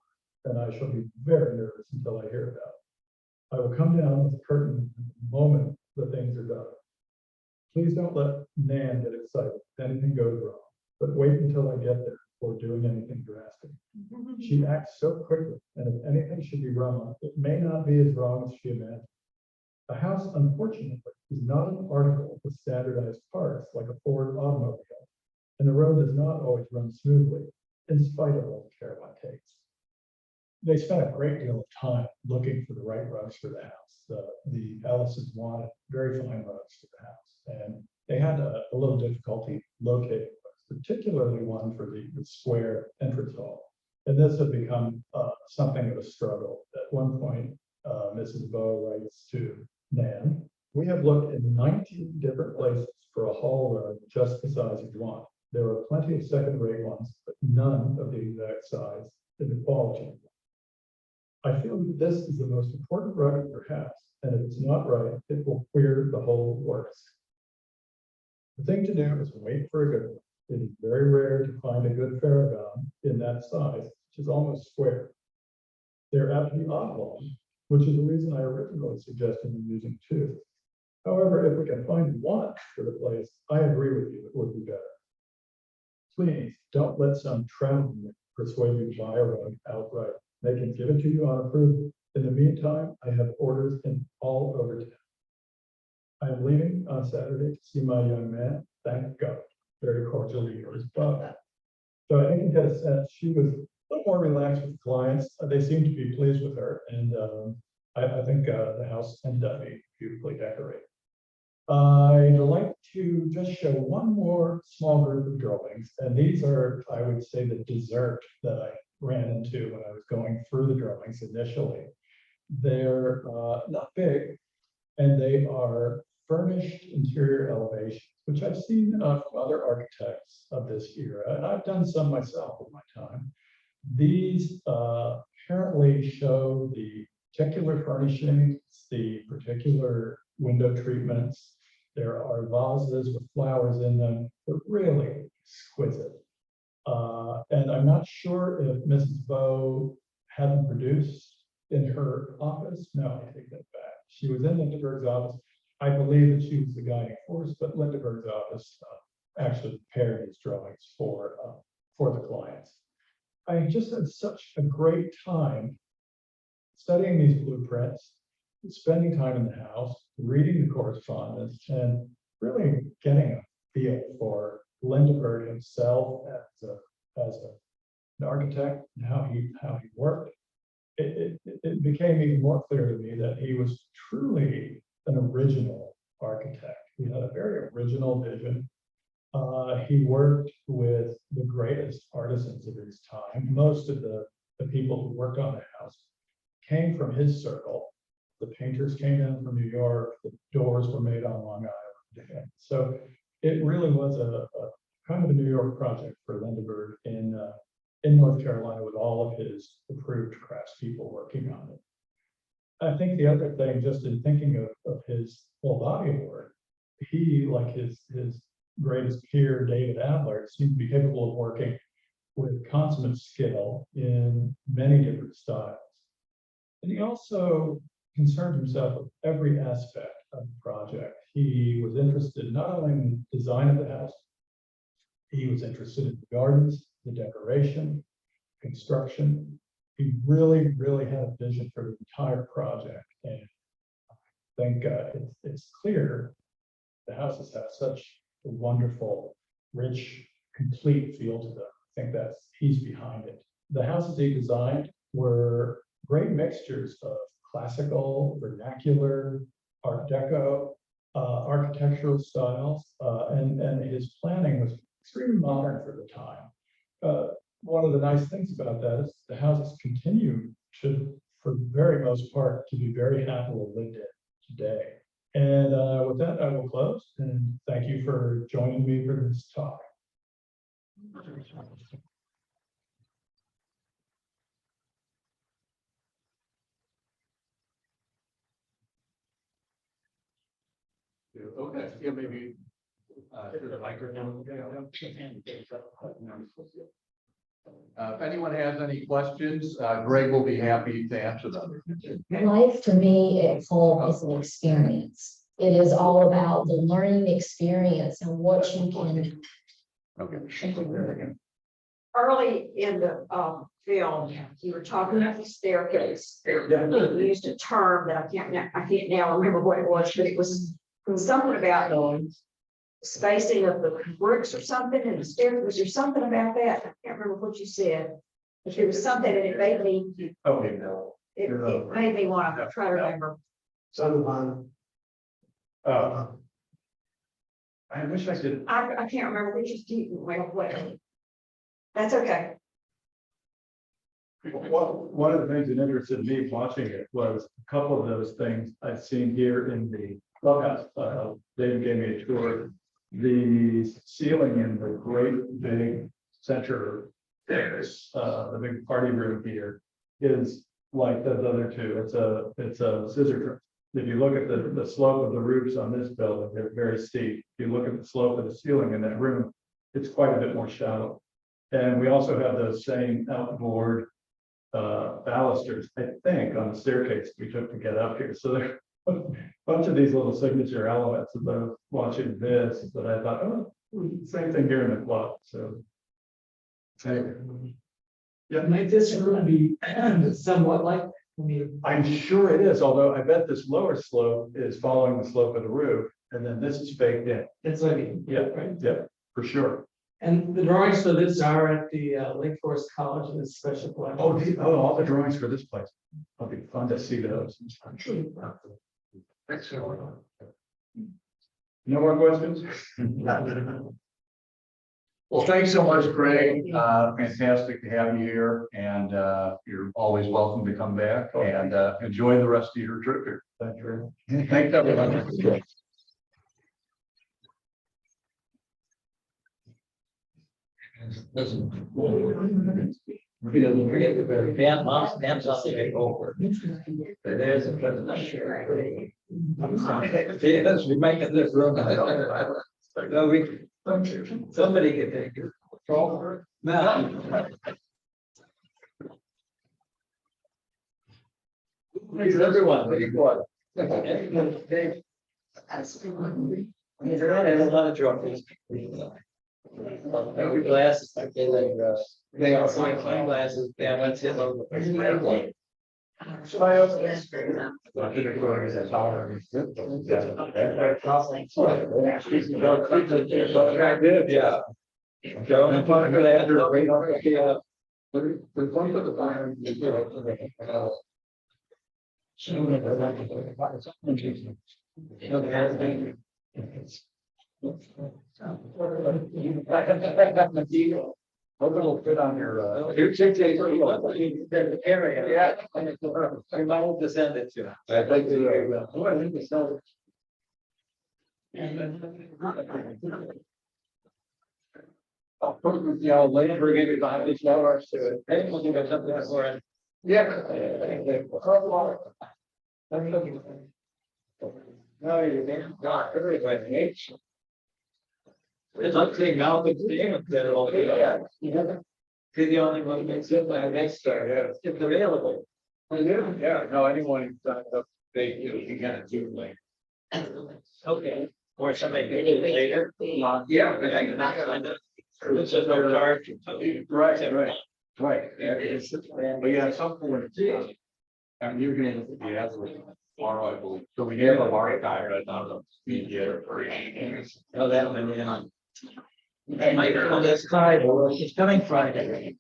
and I shall be very nervous until I hear about it. I will come down with a curtain the moment the things are done. Please don't let Nan get excited if anything goes wrong, but wait until I get there before doing anything drastic. She acts so quickly, and if anything should be wrong, it may not be as wrong as she imagined. A house, unfortunately, is not an article with standardized parts like a Ford automobile, and the road does not always run smoothly, in spite of all the care one takes. They spent a great deal of time looking for the right rugs for the house. The Ellisons wanted very fine rugs for the house, and they had a little difficulty locating rugs, particularly one for the square entrance hall. And this had become something of a struggle. At one point, Mrs. Bowe writes to Nan, we have looked in 19 different places for a hall rug just the size you want. There are plenty of second-rate ones, but none of the exact size and the quality. I feel that this is the most important rug in your house, and if it's not right, it will queer the whole works. The thing to do is wait for a good one. It is very rare to find a good Farragon in that size, which is almost square. They're apt to be oblong, which is the reason I originally suggested them using two. However, if we can find one for the place, I agree with you, it would be better. Please don't let some traveler persuade you to buy a rug outright. They can give it to you on approval. In the meantime, I have orders in all over town. I am leaving on Saturday to see my young man. Thank God. Very cordially yours, Bob. So I think you get a sense she was a little more relaxed with clients. They seem to be pleased with her, and I think the house ended up being beautifully decorated. I'd like to just show one more small group of drawings, and these are, I would say, the dessert that I ran into when I was going through the drawings initially. They're not big, and they are furnished interior elevations, which I've seen from other architects of this era, and I've done some myself in my time. These apparently show the particular furnishings, the particular window treatments. There are vases with flowers in them. They're really exquisite. And I'm not sure if Mrs. Bowe had them produced in her office. No, I take that back. She was in Lindeberg's office. I believe that she was the guiding force, but Lindeberg's office actually prepared these drawings for the clients. I just had such a great time studying these blueprints, spending time in the house, reading the correspondence, and really getting a feel for Lindeberg himself as an architect and how he worked. It became even more clear to me that he was truly an original architect. He had a very original vision. He worked with the greatest artisans of his time. Most of the people who worked on the house came from his circle. The painters came in from New York. The doors were made on Long Island. So it really was a kind of a New York project for Lindeberg in North Carolina, with all of his approved craftspeople working on it. I think the other thing, just in thinking of his full body of work, he, like his greatest peer, David Adler, seemed to be capable of working with consummate skill in many different styles. And he also concerned himself with every aspect of the project. He was interested not only in the design of the house, he was interested in the gardens, the decoration, construction. He really, really had a vision for the entire project. And I think it's clear the houses have such a wonderful, rich, complete feel to them. I think he's behind it. The houses he designed were great mixtures of classical, vernacular, Art Deco, architectural styles, and his planning was extremely modern for the time. One of the nice things about that is the houses continue to, for the very most part, to be very happily lived in today. And with that, I will close, and thank you for joining me for this talk. Okay, yeah, maybe To the microphone. If anyone has any questions, Greg will be happy to answer them. Life to me at home is an experience. It is all about the learning experience and what you can. Okay. Early in the film, you were talking about the staircase. You used a term that I can't now remember what it was, but it was something about spacing of the bricks or something in the stairs. Was there something about that? I can't remember what you said. But there was something and it made me, Okay, no. it made me want to try to remember. Son, I wish I could. I can't remember which is deep. Wait. That's okay. Well, one of the things that interested me watching it was a couple of those things I've seen here in the clubhouse. David gave me a tour. The ceiling in the great big center, the big party room here is like those other two. It's a scissor trip. If you look at the slope of the roofs on this building, they're very steep. If you look at the slope of the ceiling in that room, it's quite a bit more shallow. And we also have those same outboard balusters, I think, on the staircase we took to get up here. So there are a bunch of these little signature elements of those watching this that I thought, oh, same thing here in the club. So yeah, Might this room be somewhat like, I'm sure it is, although I bet this lower slope is following the slope of the roof, and then this is faked in. it's like, Yeah, yeah, for sure. and the drawings for this are at the Lake Forest College in this special collection. All the drawings for this place. It'll be fun to see those. No more questions? Well, thanks so much, Greg. Fantastic to have you here, and you're always welcome to come back and enjoy the rest of your trip here. Thank you. Thanks, everyone. Forget the band, band's on the way over. There's a president. Yes, we make it this room. No, somebody can take it. Now. Please, everyone, what do you want? Dave. He's got a lot of trophies. Every glasses, they are fine glasses, they have one tip over the. I did, yeah. Joe, I'm talking to that, yeah. There's one for the fire. Hope it'll fit on your. Area. Yeah. I might to send it to. I think they will. Oh, I think it's so. Lindeberg gave you behind these flowers to it. Hey, we'll give it something for it. Yeah. No, you not everybody. It's like saying now the game that all. Yeah. See the only one makes it by next star, yeah, it's available. Yeah, no, anyone signs up, you can do like. Okay, or somebody can do it later. Yeah. But I can not find it. It's just no charge. Right. But yeah, some point. And you're gonna be absolutely tomorrow, I believe. So we have a market guy right now, the media. Oh, that one, yeah. Michael, this Friday, it's coming Friday.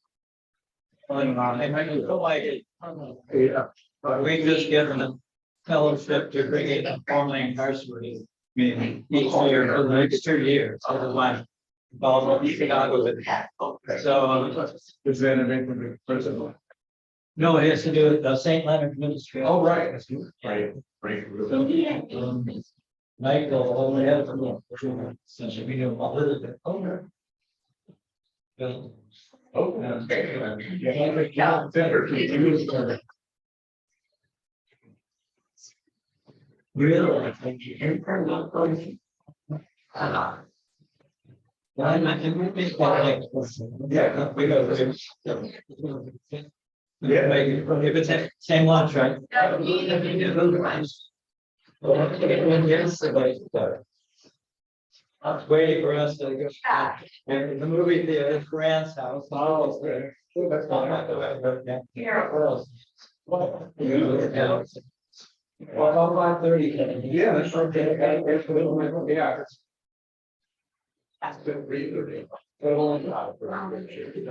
I might go like, Yeah. we just given a fellowship to bring it up formally incarcerated. I mean, each year for the next 2 years, otherwise. Involved in Chicago with it. So, Is that anything with the president? no, it has to do with St. Leonard Ministry. Oh, right. That's good. Right. Michael, over there, since we knew a little bit. Okay. Really? Yeah, because if it's the same lunch, right? I was waiting for us to go. And the movie theater, Grant's house. Oh, there. Yeah. Well, 5:30. Yeah, that's okay. Yeah. That's good.